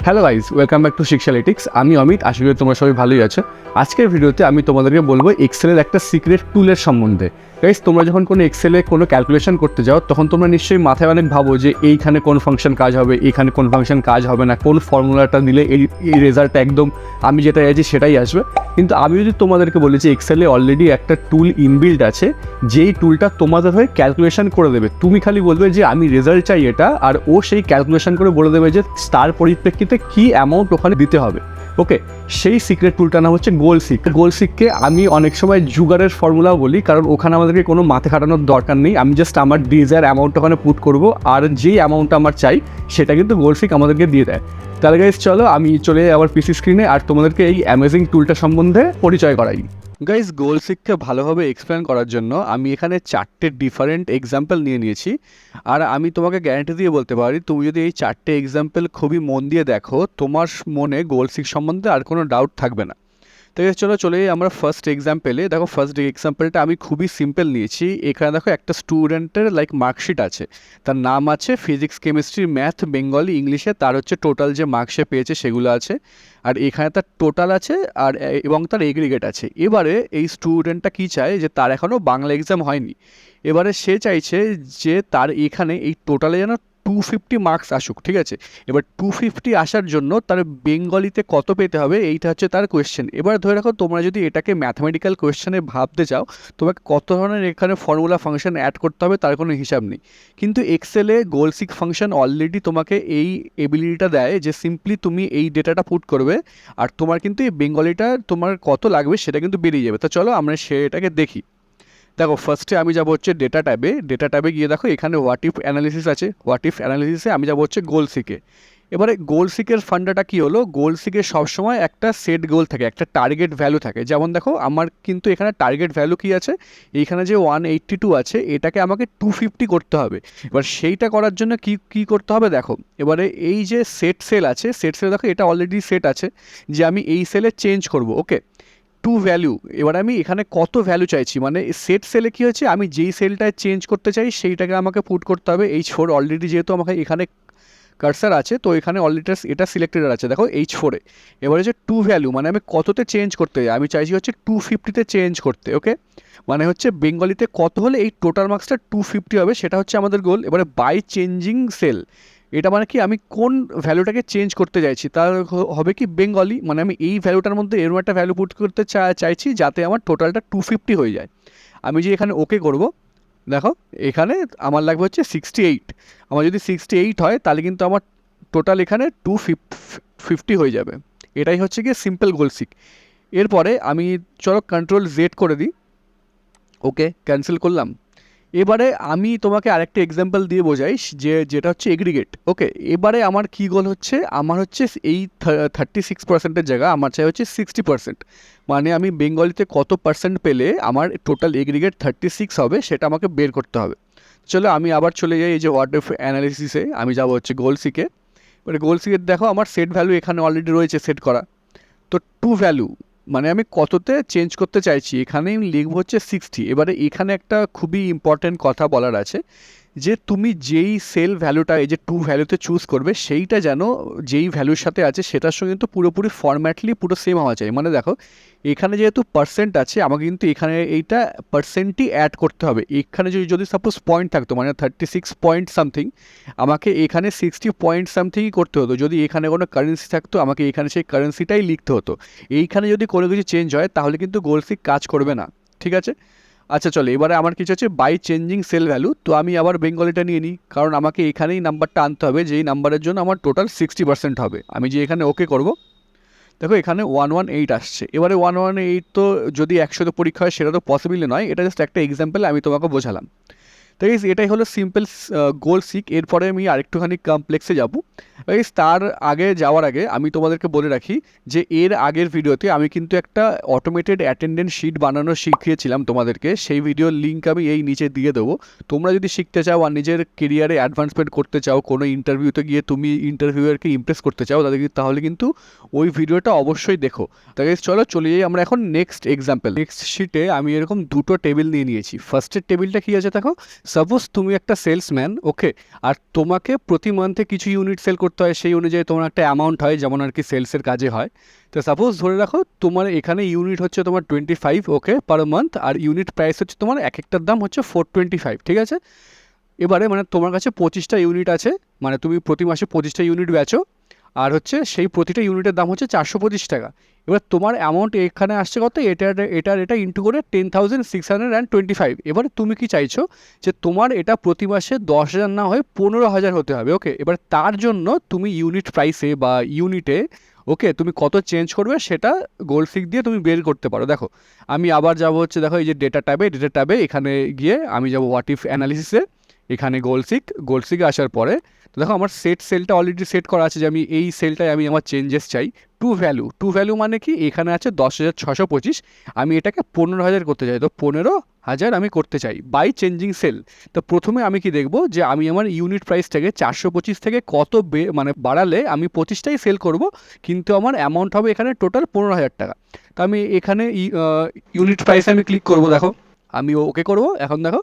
Hello guys, welcome back to Shikshalytics. আমি অমিত, আশা করি তোমরা সবাই ভালোই আছো। আজকের ভিডিওতে আমি তোমাদেরকে বলবো এক্সেলের একটা সিক্রেট টুলের সম্বন্ধে। গাইজ, তোমরা যখন কোনো এক্সেলে কোনো ক্যালকুলেশন করতে যাও তখন তোমরা নিশ্চয়ই মাথায় অনেক ভাবো যে এইখানে কোন ফাংশন কাজ হবে, এইখানে কোন ফাংশন কাজ হবে না, কোন ফর্মুলাটা দিলে এই রেজাল্টটা একদম আমি যেটা চাইছি সেটাই আসবে। কিন্তু আমি যদি তোমাদেরকে বলি যে এক্সেলে অলরেডি একটা টুল ইনবিল্ট আছে, যেই টুলটা তোমাদের হয়ে ক্যালকুলেশন করে দেবে। তুমি খালি বলবে যে আমি রেজাল্ট চাই এটা, আর ও সেই ক্যালকুলেশন করে বলে দেবে যে তার পরিপ্রেক্ষিতে কী অ্যামাউন্ট ওখানে দিতে হবে। ওকে, সেই সিক্রেট টুলটার নাম হচ্ছে গোলসিককে আমি অনেক সময় জুগারের ফর্মুলাও বলি, কারণ ওখানে আমাদেরকে কোনো মাথা খাটানোর দরকার নেই। আমি জাস্ট আমার ডিজায়ার অ্যামাউন্ট ওখানে পুট করবো, আর যেই অ্যামাউন্টটা আমার চাই সেটা কিন্তু গোলসিক আমাদেরকে দিয়ে দেয়। তাহলে গাইজ চলো আমি চলে যাই আবার পিসি স্ক্রিনে আর তোমাদেরকে এই অ্যামেজিং টুলটা সম্বন্ধে পরিচয় করাই। গাইজ, গোলসিককে ভালোভাবে এক্সপ্লেন করার জন্য আমি এখানে 4টে ডিফারেন্ট এক্সাম্পল নিয়েছি। আর আমি তোমাকে গ্যারান্টি দিয়ে বলতে পারি, তুমি যদি এই 4টে এক্সাম্পল খুবই মন দিয়ে দেখো, তোমার মনে গোলসিক সম্বন্ধে আর কোনো ডাউট থাকবে না। তো চলে যাই আমরা ফার্স্ট এক্সাম্পলে। দেখো, ফার্স্ট এক্সাম্পলটা আমি খুবই সিম্পল নিয়েছি। এখানে দেখো একটা স্টুডেন্টের মার্কশিট আছে, তার নাম আছে ফিজিক্স, কেমিস্ট্রি, ম্যাথ, বেঙ্গলি, ইংলিশে, তার হচ্ছে টোটাল যে মার্কস সে পেয়েছে সেগুলো আছে। আর এখানে তার টোটাল আছে আর এবং তার এগ্রিগেট আছে। এবারে এই স্টুডেন্টটা কী চায়, যে তার এখনও বাংলা এক্সাম হয়নি। এবারে সে চাইছে যে তার এখানে এই টোটালে যেন 250 মার্কস আসুক, ঠিক আছে। এবার 250 আসার জন্য তার বেঙ্গলিতে কত পেতে হবে, এইটা হচ্ছে তার কোয়েশ্চেন। এবার ধরে রাখো, তোমরা যদি এটাকে ম্যাথমেটিক্যাল কোয়েশ্চেনে ভাবতে চাও, তোমাকে কত ধরনের এখানে ফর্মুলা ফাংশন অ্যাড করতে হবে তার কোনো হিসাব নেই। কিন্তু এক্সেলে গোলসিক ফাংশন অলরেডি তোমাকে এই এবিলিটিটা দেয় যে সিম্পলি তুমি এই ডেটাটা পুট করবে, আর তোমার কিন্তু এই বেঙ্গলিটা তোমার কত লাগবে সেটা কিন্তু বেরিয়ে যাবে। তো চলো আমরা সেটাকে দেখি। দেখো, ফার্স্টে আমি যাবো হচ্ছে ডেটা ট্যাবে গিয়ে দেখো এখানে হোয়াট ইফ অ্যানালিসিস আছে। হোয়াট ইফ অ্যানালিসিসে আমি যাবো হচ্ছে গোলসিকে। এবারে গোলসিকের ফান্ডাটা কী হলো, গোলসিকের সবসময় একটা সেট গোল থাকে, একটা টার্গেট ভ্যালু থাকে। যেমন দেখো, আমার কিন্তু এখানে টার্গেট ভ্যালু কী আছে, এইখানে যে 182 আছে, এটাকে আমাকে 250 করতে হবে। এবার সেইটা করার জন্য কী করতে হবে, দেখো এবারে এই যে সেট সেল আছে, সেট সেল দেখো এটা অলরেডি সেট আছে যে আমি এই সেলে চেঞ্জ করব। ওকে, টু ভ্যালু। এবার আমি এখানে কত ভ্যালু চাইছি, মানে সেট সেলে কী হচ্ছে, আমি যেই সেলটায় চেঞ্জ করতে চাই সেইটাকে আমাকে পুট করতে হবে। H4 অলরেডি যেহেতু আমাকে এখানে কার্সার আছে, তো এখানে অলরেডি এটা সিলেক্টেড আছে, দেখো H4-এ। এবার হচ্ছে টু ভ্যালু, মানে আমি কততে চেঞ্জ করতে চাই, আমি চাইছি হচ্ছে 250-তে চেঞ্জ করতে। ওকে, মানে হচ্ছে বেঙ্গলিতে কত হলে এই টোটাল মার্কসটা 250 হবে, সেটা হচ্ছে আমাদের গোল। এবারে বাই চেঞ্জিং সেল, এটা মানে কি, আমি কোন ভ্যালুটাকে চেঞ্জ করতে চাইছি তার হবে কি বেঙ্গলি, মানে আমি এই ভ্যালুটার মধ্যে এরকম একটা ভ্যালু পুট করতে চাইছি যাতে আমার টোটালটা 250 হয়ে যায়। আমি যে এখানে ওকে করব, দেখো এখানে আমার লাগবে হচ্ছে 68। আমার যদি 68 হয় তাহলে কিন্তু আমার টোটাল এখানে 250 হয়ে যাবে। এটাই হচ্ছে গিয়ে সিম্পল গোলসিক। এরপরে আমি চলো কন্ট্রোল Z করে দিই। ওকে, ক্যান্সেল করলাম। এবারে আমি তোমাকে আরেকটা এক্সাম্পল দিয়ে বোঝাই, যেটা হচ্ছে এগ্রিগেট। ওকে, এবারে আমার কী গোল হচ্ছে, আমার হচ্ছে এই 36%-এর জায়গা আমার চাই হচ্ছে 60%। মানে আমি বেঙ্গলিতে কত পার্সেন্ট পেলে আমার টোটাল এগ্রিগেট 36 হবে সেটা আমাকে বের করতে হবে। চলো আমি আবার চলে যাই এই যে হোয়াট ইফ অ্যানালিসিসে, আমি যাবো হচ্ছে গোলসিকে। এবারে গোলসিকের দেখো আমার সেট ভ্যালু এখানে অলরেডি রয়েছে সেট করা। তো টু ভ্যালু মানে আমি কততে চেঞ্জ করতে চাইছি, এখানেই লিখব হচ্ছে 60। এবারে এখানে একটা খুবই ইম্পর্ট্যান্ট কথা বলার আছে, যে তুমি যেই সেল ভ্যালুটা এই যে টু ভ্যালুতে চুজ করবে, সেইটা যেন যেই ভ্যালুর সাথে আছে সেটার সঙ্গে কিন্তু পুরোপুরি ফরম্যাটলি পুরো সেম হওয়া চাই। মানে দেখো, এখানে যেহেতু পার্সেন্ট আছে, আমাকে কিন্তু এখানে এইটা পার্সেন্টই অ্যাড করতে হবে। এখানে যদি সাপোজ পয়েন্ট থাকতো, মানে 36 পয়েন্ট সামথিং, আমাকে এখানে 60 পয়েন্ট সামথিংই করতে হতো। যদি এখানে কোনো কারেন্সি থাকতো, আমাকে এখানে সেই কারেন্সিটাই লিখতে হতো। এইখানে যদি কোনো কিছু চেঞ্জ হয় তাহলে কিন্তু গোলসিক কাজ করবে না, ঠিক আছে। আচ্ছা চলো, এবারে আমার কিছু হচ্ছে বাই চেঞ্জিং সেল ভ্যালু। তো আমি আবার বেঙ্গলিটা নিয়ে নিই, কারণ আমাকে এখানেই নাম্বারটা আনতে হবে যেই নাম্বারের জন্য আমার টোটাল 60% হবে। আমি যে এখানে ওকে করব, দেখো এখানে 118 আসছে। এবারে 118 তো যদি 100তে পরীক্ষা হয় সেটা তো পসিবলই নয়, এটা জাস্ট একটা এক্সাম্পল আমি তোমাকে বোঝালাম। তো গাইস, এটাই হলো সিম্পল গোলসিক। এরপরে আমি আরেকটুখানি কমপ্লেক্সে যাব। গাইস, তার আগে যাওয়ার আগে আমি তোমাদেরকে বলে রাখি যে এর আগের ভিডিওতে আমি কিন্তু একটা অটোমেটেড অ্যাটেন্ডেন্স শিট বানানো শিখিয়েছিলাম তোমাদেরকে। সেই ভিডিওর লিঙ্ক আমি এই নিচে দিয়ে দেবো। তোমরা যদি শিখতে চাও আর নিজের কেরিয়ারে অ্যাডভান্সমেন্ট করতে চাও, কোনো ইন্টারভিউতে গিয়ে তুমি ইন্টারভিউয়ারকে ইমপ্রেস করতে চাও, তাহলে কিন্তু ওই ভিডিওটা অবশ্যই দেখো। তো গাইস চলো চলে যাই আমরা এখন নেক্সট এক্সাম্পল। নেক্সট শিটে আমি এরকম দুটো টেবিল নিয়ে নিয়েছি। ফার্স্টের টেবিলটা কী আছে দেখো, সাপোজ তুমি একটা সেলসম্যান, ওকে, আর তোমাকে প্রতি মান্থে কিছু ইউনিট সেল করতে করতে হয় সেই অনুযায়ী তোমার একটা অ্যামাউন্ট হয়, যেমন আর কি সেলসের কাজে হয়। তো সাপোজ ধরে রাখো তোমার এখানে ইউনিট হচ্ছে তোমার 25 ওকে পার মান্থ, আর ইউনিট প্রাইস হচ্ছে তোমার এক একটার দাম হচ্ছে 425, ঠিক আছে। এবারে মানে তোমার কাছে 25টা ইউনিট আছে, মানে তুমি প্রতি মাসে 25টা ইউনিট বেচো, আর হচ্ছে সেই প্রতিটা ইউনিটের দাম হচ্ছে 425 টাকা। এবার তোমার অ্যামাউন্ট এখানে আসছে কত, এটা ইন্টু করে 10,625। এবার তুমি কি চাইছো যে তোমার এটা প্রতি মাসে 10,000 না হয়ে 15,000 হতে হবে, ওকে। এবার তার জন্য তুমি ইউনিট প্রাইসে বা ইউনিটে ওকে তুমি কত চেঞ্জ করবে সেটা গোল ফিক দিয়ে তুমি বের করতে পারো। দেখো আমি আবার যাবো হচ্ছে, দেখো এই যে ডেটা ট্যাবে এখানে গিয়ে আমি যাবো হোয়াট ইফ অ্যানালিসিসে, এখানে গোলসিকে আসার পরে তো দেখো আমার সেলটা অলরেডি সেট করা আছে যে আমি এই সেলটায় আমি আমার চেঞ্জেস চাই। টু ভ্যালু মানে কি, এখানে আছে 10,625, আমি এটাকে 15,000 করতে চাই, তো 15,000 আমি করতে চাই বাই চেঞ্জিং সেল। তো প্রথমে আমি কি দেখবো যে আমি আমার ইউনিট প্রাইসটাকে 425 থেকে কত মানে বাড়ালে আমি 25টাই সেল করব, কিন্তু আমার অ্যামাউন্ট হবে এখানে টোটাল 15,000 টাকা। তো আমি এখানে ইউনিট প্রাইসে আমি ক্লিক করব, দেখো আমি ওকে করব। এখন দেখো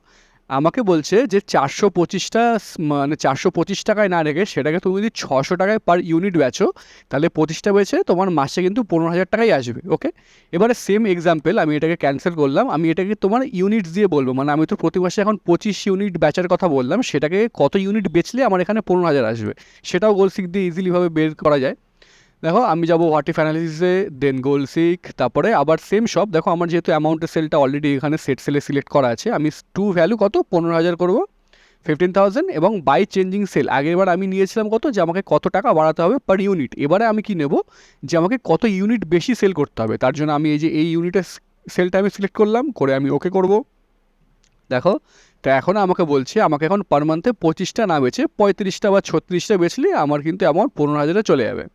আমাকে বলছে যে 425টা মানে 425 টাকায় না রেখে সেটাকে তুমি যদি 600 টাকায় পার ইউনিট বেচো, তাহলে 25টা বেচে তোমার মাসে কিন্তু 15,000 টাকাই আসবে, ওকে। এবারে সেম এক্সাম্পল আমি এটাকে ক্যান্সেল করলাম, আমি এটাকে তোমার ইউনিটস দিয়ে বলবো, মানে আমি তো প্রতি মাসে এখন 25 ইউনিট বেচার কথা বললাম, সেটাকে কত ইউনিট বেচলে আমার এখানে 15,000 আসবে সেটাও গোলসিক দিয়ে ইজিলিভাবে বের করা যায়। দেখো আমি যাবো হোয়াট ইফ অ্যানালিসিসে, দেন গোলসিক, তারপরে আবার সেম সব। দেখো আমার যেহেতু অ্যামাউন্টের সেলটা অলরেডি এখানে সেলে সিলেক্ট করা আছে, আমি টু ভ্যালু কত 15,000 করবো, 15,000, এবং বাই চেঞ্জিং সেল আগেরবার আমি নিয়েছিলাম কত, যে আমাকে কত টাকা বাড়াতে হবে পার ইউনিট। এবারে আমি কি নেব, যে আমাকে কত ইউনিট বেশি সেল করতে হবে, তার জন্য আমি এই যে এই ইউনিটের সেলটা আমি সিলেক্ট করলাম, করে আমি ওকে করব। দেখো তো এখন আমাকে বলছে আমাকে এখন পার মান্থে 25টা না বেচে 35টা বা 36টা বেচলে আমার কিন্তু অ্যামাউন্ট 15,000-এ চলে যাবে।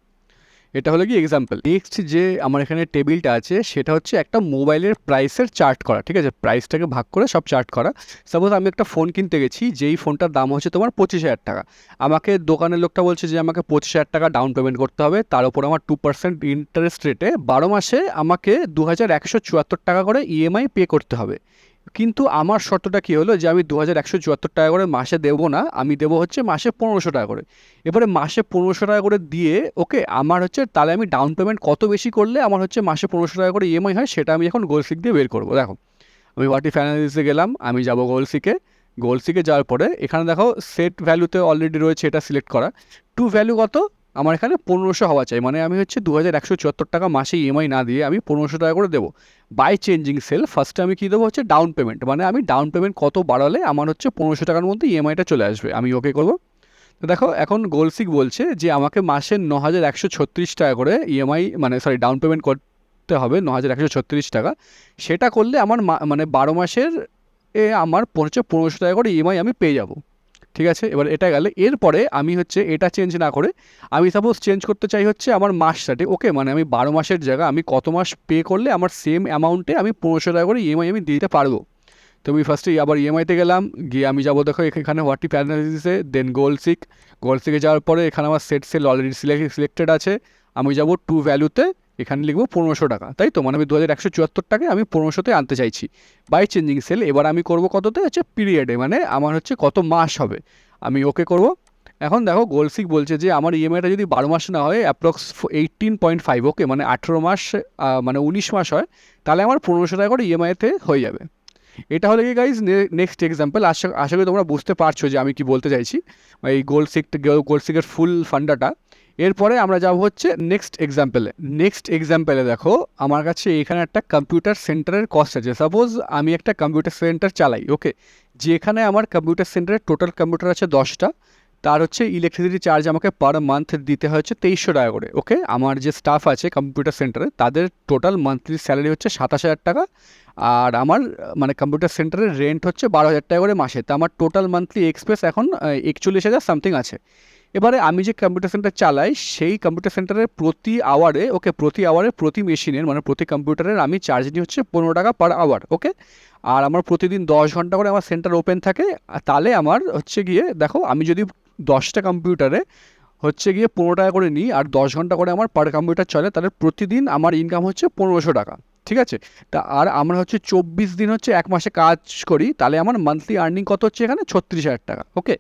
এটা হলো কি এক্সাম্পল। নেক্সট যে আমার এখানে টেবিলটা আছে সেটা হচ্ছে একটা মোবাইলের প্রাইসের চার্ট করা, ঠিক আছে, প্রাইসটাকে ভাগ করে সব চার্ট করা। সাপোজ আমি একটা ফোন কিনতে গেছি, যেই ফোনটার দাম হচ্ছে তোমার 25,000 টাকা, আমাকে দোকানের লোকটা বলছে যে আমাকে 25,000 টাকা ডাউন পেমেন্ট করতে হবে, তার উপর আমার 2% ইন্টারেস্ট রেটে 12 মাসে আমাকে 2,174 টাকা করে ইএমআই পে করতে হবে। কিন্তু আমার শর্তটা কী হলো, যে আমি 2,174 টাকা করে মাসে দেবো না, আমি দেবো হচ্ছে মাসে 1,500 টাকা করে। এবারে মাসে 1,500 টাকা করে দিয়ে ওকে আমার হচ্ছে, তাহলে আমি ডাউন পেমেন্ট কত বেশি করলে আমার হচ্ছে মাসে 1,500 টাকা করে ইএমআই হয়, সেটা আমি এখন গোলসিক দিয়ে বের করবো। দেখো আমি হোয়াট ইফ অ্যানালিসিসে গেলাম, আমি যাবো গোলসিকে যাওয়ার পরে এখানে দেখো সেট ভ্যালুতে অলরেডি রয়েছে এটা সিলেক্ট করা। টু ভ্যালু কত, আমার এখানে 1,500 হওয়া চাই, মানে আমি হচ্ছে 2,174 টাকা মাসে ইএমআই না দিয়ে আমি 1,500 টাকা করে দেবো। বাই চেঞ্জিং সেল ফার্স্টে আমি কী দেবো হচ্ছে ডাউন পেমেন্ট, মানে আমি ডাউন পেমেন্ট কত বাড়ালে আমার হচ্ছে 1,500 টাকার মধ্যে ইএমআইটা চলে আসবে, আমি ওকে করবো। তো দেখো এখন গোলসিক বলছে যে আমাকে মাসে 9,136 টাকা করে ইএমআই মানে ডাউন পেমেন্ট করতে হবে, 9,136 টাকা। সেটা করলে আমার মানে 12 মাসের আমার হচ্ছে 1,500 টাকা করে ইএমআই আমি পেয়ে যাব, ঠিক আছে। এবার এটা গেলে এরপরে আমি হচ্ছে এটা চেঞ্জ না করে আমি সাপোজ চেঞ্জ করতে চাই হচ্ছে আমার মাসটাতে, ওকে, মানে আমি 12 মাসের জায়গা আমি কত মাস পে করলে আমার সেম অ্যামাউন্টে আমি 1,500 টাকা করে ইএমআই আমি দিতে পারবো। তো আমি ফার্স্টে আবার ইএমআইতে গেলাম, গিয়ে আমি যাবো দেখো এখানে হোয়াট ইফ অ্যানালিসিসে, দেন গোলসিকে যাওয়ার পরে এখানে আমার সেল অলরেডি সিলেক্টেড আছে, আমি যাবো টু ভ্যালুতে, এখানে লিখবো 1,500 টাকা, তাই তো, মানে আমি 2,174 টাকায় আমি 1,500-তে আনতে চাইছি বাই চেঞ্জিং সেল। এবার আমি করবো কততে হচ্ছে পিরিয়ডে, মানে আমার হচ্ছে কত মাস হবে, আমি ওকে করব। এখন দেখো গোলসিক বলছে যে আমার ইএমআইটা যদি 12 মাস না হয় অ্যাপ্রক্স 18.5, ওকে, মানে 18 মাস মানে 19 মাস হয়, তাহলে আমার 1,500 টাকা করে ইএমআইতে হয়ে যাবে। এটা হলে কি গাইজ নেক্সট এক্সাম্পল। আশা করি তোমরা বুঝতে পারছো যে আমি কি বলতে চাইছি, এই গোলসিকের ফুল ফান্ডাটা। এরপরে আমরা যাব হচ্ছে নেক্সট এক্সাম্পলে দেখো আমার কাছে এখানে একটা কম্পিউটার সেন্টারের কস্ট আছে। সাপোজ আমি একটা কম্পিউটার সেন্টার চালাই, ওকে, যেখানে আমার কম্পিউটার সেন্টারে টোটাল কম্পিউটার আছে 10টা, তার হচ্ছে ইলেকট্রিসিটি চার্জ আমাকে পার মান্থ দিতে হচ্ছে 2,300 টাকা করে, ওকে। আমার যে স্টাফ আছে কম্পিউটার সেন্টারে তাদের টোটাল মান্থলি স্যালারি হচ্ছে 27,000 টাকা, আর আমার মানে কম্পিউটার সেন্টারের রেন্ট হচ্ছে 12,000 টাকা করে মাসে, তা আমার টোটাল মান্থলি এক্সপেন্স এখন 41,000 সামথিং আছে। এবারে আমি যে কম্পিউটার সেন্টার চালাই সেই কম্পিউটার সেন্টারের প্রতি আওয়ারে প্রতি মেশিনের মানে প্রতি কম্পিউটারের আমি চার্জ নিই হচ্ছে 15 টাকা পার আওয়ার, ওকে। আর আমার প্রতিদিন 10 ঘন্টা করে আমার সেন্টার ওপেন থাকে, তাহলে আমার হচ্ছে গিয়ে দেখো আমি যদি 10টা কম্পিউটারে হচ্ছে গিয়ে 15 টাকা করে নিই আর 10 ঘন্টা করে আমার পার কম্পিউটার চলে, তাহলে প্রতিদিন আমার ইনকাম হচ্ছে 1,500 টাকা, ঠিক আছে। তা আর আমরা হচ্ছে 24 দিন হচ্ছে এক মাসে কাজ করি, তাহলে আমার মান্থলি আর্নিং কত হচ্ছে এখানে 36,000 টাকা, ওকে।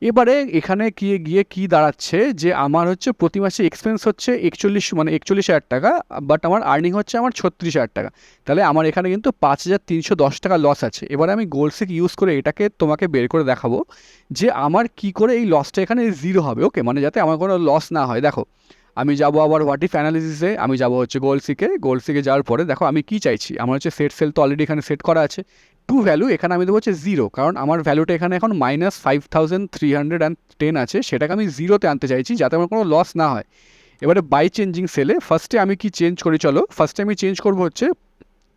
এবারে এখানে গিয়ে কি দাঁড়াচ্ছে যে আমার হচ্ছে প্রতি মাসে এক্সপেন্স হচ্ছে 41,000 টাকা, বাট আমার আর্নিং হচ্ছে আমার 36,000 টাকা। তাহলে আমার এখানে কিন্তু 5,310 টাকা লস আছে। এবারে আমি গোলসিক ইউজ করে এটাকে তোমাকে বের করে দেখাবো যে আমার কি করে এই লসটা এখানে জিরো হবে। ওকে, মানে যাতে আমার কোনো লস না হয়। দেখো আমি যাবো আবার হোয়াট ইফ অ্যানালিসিসে, আমি যাবো হচ্ছে গোলসিকে যাওয়ার পরে দেখো আমি কি চাইছি। আমার হচ্ছে সেট সেল তো অলরেডি এখানে সেট করা আছে। টু ভ্যালু এখানে আমি দেবো হচ্ছে জিরো, কারণ আমার ভ্যালুটা এখানে এখন -5310 আছে, সেটাকে আমি জিরোতে আনতে চাইছি যাতে আমার কোনো লস না হয়। এবারে বাই চেঞ্জিং সেলে ফার্স্টে আমি কি চেঞ্জ করি, চলো ফার্স্টে আমি চেঞ্জ করবো হচ্ছে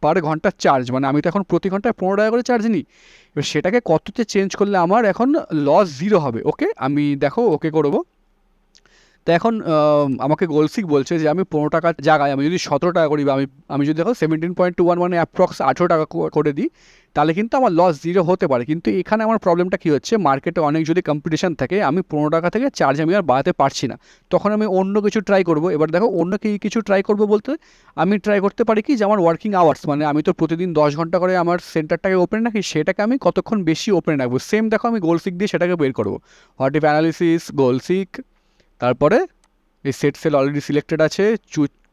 পার ঘন্টার চার্জ, মানে আমি তো এখন প্রতি ঘন্টায় 15 টাকা করে চার্জ নিই। এবার সেটাকে কততে চেঞ্জ করলে আমার এখন লস জিরো হবে। ওকে, আমি দেখো ওকে করবো। তো এখন আমাকে গোলসিক বলছে যে আমি 15 টাকার জায়গায় আমি যদি 17 টাকা করি, বা আমি যদি দেখো 17.21 মানে অ্যাপ্রক্স 18 টাকা করে দিই, তাহলে কিন্তু আমার লস জিরো হতে পারে। কিন্তু এখানে আমার প্রবলেমটা কী হচ্ছে, মার্কেটে অনেক যদি কম্পিটিশন থাকে, আমি 15 টাকা থেকে চার্জ আমি আর বাড়াতে পারছি না, তখন আমি অন্য কিছু ট্রাই করবো। এবার দেখো অন্য কিছু ট্রাই করবো বলতে আমি ট্রাই করতে পারি কি, যে আমার ওয়ার্কিং আওয়ার্স, মানে আমি তো প্রতিদিন 10 ঘন্টা করে আমার সেন্টারটাকে ওপেন রাখি, সেটাকে আমি কতক্ষণ বেশি ওপেন রাখবো। সেম দেখো আমি গোলসিক দিয়ে সেটাকে বের করবো। হোয়াট ইফ অ্যানালিসিস, গোলসিক, তারপরে এই সেট সেল অলরেডি সিলেক্টেড আছে,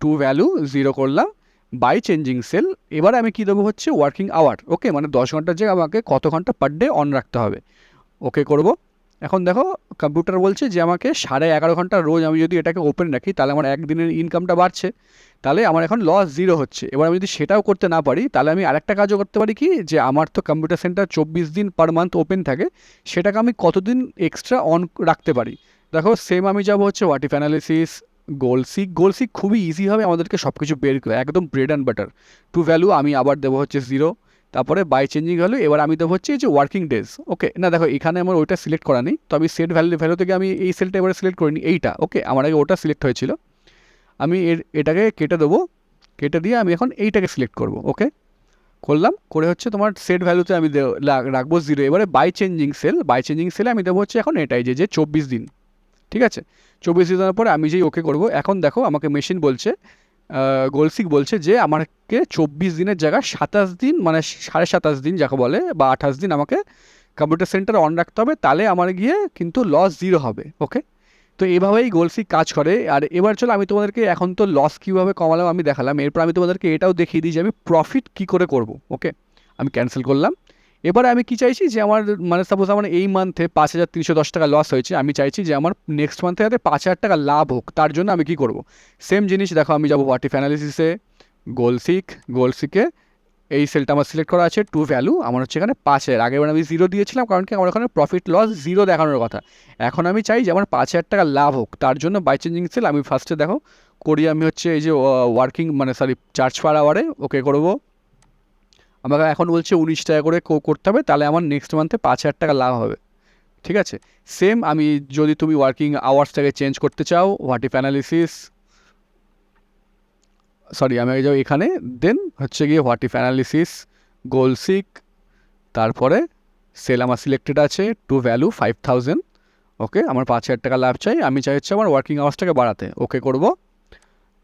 টু ভ্যালু জিরো করলাম, বাই চেঞ্জিং সেল। এবার আমি কী দেবো হচ্ছে ওয়ার্কিং আওয়ার। ওকে, মানে 10 ঘন্টার জায়গায় আমাকে কত ঘন্টা পার ডে অন রাখতে হবে। ওকে করব। এখন দেখো কম্পিউটার বলছে যে আমাকে 11.5 ঘন্টা রোজ আমি যদি এটাকে ওপেন রাখি, তাহলে আমার একদিনের ইনকামটা বাড়ছে, তাহলে আমার এখন লস জিরো হচ্ছে। এবার আমি যদি সেটাও করতে না পারি, তাহলে আমি আরেকটা কাজও করতে পারি কি, যে আমার তো কম্পিউটার সেন্টার 24 দিন পার মান্থ ওপেন থাকে, সেটাকে আমি কতদিন এক্সট্রা অন রাখতে পারি। দেখো সেম আমি যাবো হচ্ছে হোয়াট ইফ অ্যানালিসিস, গোলসিক খুবই ইজিভাবে আমাদেরকে সব কিছু বের করে, একদম bread and butter. To value আমি আবার দেবো হচ্ছে জিরো, তারপরে বাই চেঞ্জিং ভ্যালু। এবার আমি দেবো হচ্ছে এই যে ওয়ার্কিং ডেজ। ওকে, না দেখো এখানে আমার ওইটা সিলেক্ট করা নেই, তো আমি সেট ভ্যালু থেকে আমি এই সেলটা এবারে সিলেক্ট করিনি, এইটা। ওকে, আমার আগে ওটা সিলেক্ট হয়েছিল, আমি এটাকে কেটে দেবো, কেটে দিয়ে আমি এখন এইটাকে সিলেক্ট করব। ওকে করলাম, করে হচ্ছে তোমার সেট ভ্যালুতে আমি রাখবো জিরো। এবারে বাই চেঞ্জিং সেলে আমি দেবো হচ্ছে এখন এটাই যে 24 দিন। ঠিক আছে, 24 দিনের পরে আমি যেই ওকে করব, এখন দেখো আমাকে মেশিন বলছে, গোলসিক বলছে যে আমাকে 24 দিনের জায়গায় 27 দিন, মানে 27.5 দিন যাকে বলে, বা 28 দিন আমাকে কম্পিউটার সেন্টার অন রাখতে হবে, তাহলে আমার গিয়ে কিন্তু লস জিরো হবে। ওকে, তো এইভাবেই গোলসিক কাজ করে। আর এবার চলো আমি তোমাদেরকে, এখন তো লস কীভাবে কমালাম আমি দেখালাম, এরপর আমি তোমাদেরকে এটাও দেখিয়ে দিই যে আমি প্রফিট কী করে করব। ওকে, আমি ক্যান্সেল করলাম। এবারে আমি কি চাইছি, যে আমার মানে সাপোজ আমার এই মান্থে 5,310 টাকা লস হয়েছে, আমি চাইছি যে আমার নেক্সট মান্থে যাতে 5,000 টাকা লাভ হোক। তার জন্য আমি কি করব, সেম জিনিস দেখো আমি যাবো হোয়াট ইফ অ্যানালিসিসে, গোলসিকে এই সেলটা আমার সিলেক্ট করা আছে, টু ভ্যালু আমার হচ্ছে এখানে 5,000। আগেবার আমি জিরো দিয়েছিলাম, কারণ কি আমার ওখানে প্রফিট লস জিরো দেখানোর কথা। এখন আমি চাই যে আমার 5,000 টাকা লাভ হোক, তার জন্য বাই চেঞ্জিং সেল আমি ফার্স্টে দেখো করি, আমি হচ্ছে এই যে ওয়ার্কিং মানে সরি চার্জ পার আওয়ারে ওকে করবো। আমাকে এখন বলছে 19 টাকা করে করতে হবে, তাহলে আমার নেক্সট মান্থে 5,000 টাকা লাভ হবে। ঠিক আছে, সেম আমি যদি তুমি ওয়ার্কিং আওয়ার্সটাকে চেঞ্জ করতে চাও, হোয়াট ইফ অ্যানালিসিস, সরি আমি যাও এখানে, দেন হচ্ছে গিয়ে হোয়াট ইফ অ্যানালিসিস, গোলসিক, তারপরে সেল আমার সিলেক্টেড আছে, টু ভ্যালু 5,000। ওকে, আমার 5,000 টাকা লাভ চাই, আমি চাই হচ্ছে আমার ওয়ার্কিং আওয়ার্সটাকে বাড়াতে। ওকে করব।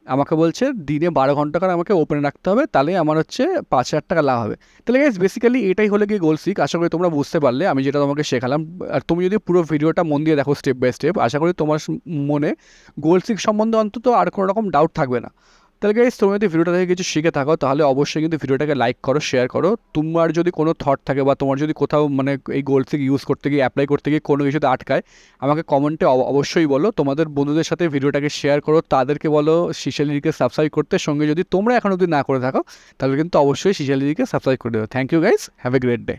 আমাকে বলছে দিনে 12 ঘন্টা করে আমাকে ওপেন রাখতে হবে, তাহলে আমার হচ্ছে 5,000 টাকা লাভ হবে। তাহলে গাইস বেসিক্যালি এটাই হলে গিয়ে গোলসিক। আশা করি তোমরা বুঝতে পারলে আমি যেটা তোমাকে শেখালাম। আর তুমি যদি পুরো ভিডিওটা মন দিয়ে দেখো স্টেপ বাই স্টেপ, আশা করি তোমার মনে গোলসিক সম্বন্ধে অন্তত আর কোনো রকম ডাউট থাকবে না। তাহলে গাইস তুমি যদি ভিডিওটা থেকে কিছু শিখে থাকো, তাহলে অবশ্যই কিন্তু ভিডিওটাকে লাইক করো, শেয়ার করো। তোমার যদি কোনো থট থাকে, বা তোমার যদি কোথাও মানে এই গোলসিক ইউজ করতে গিয়ে, অ্যাপ্লাই করতে গিয়ে কোনো কিছুতে আটকায়, আমাকে কমেন্টে অবশ্যই বলো। তোমাদের বন্ধুদের সাথে ভিডিওটাকে শেয়ার করো, তাদেরকে বলো সিকশালিটিক্সকে সাবস্ক্রাইব করতে। সঙ্গে যদি তোমরা এখন অবধি না করে থাকো, তাহলে কিন্তু অবশ্যই সিকশালিটিক্সকে সাবস্ক্রাইব করে দেবো। Thank you guys, have a great day.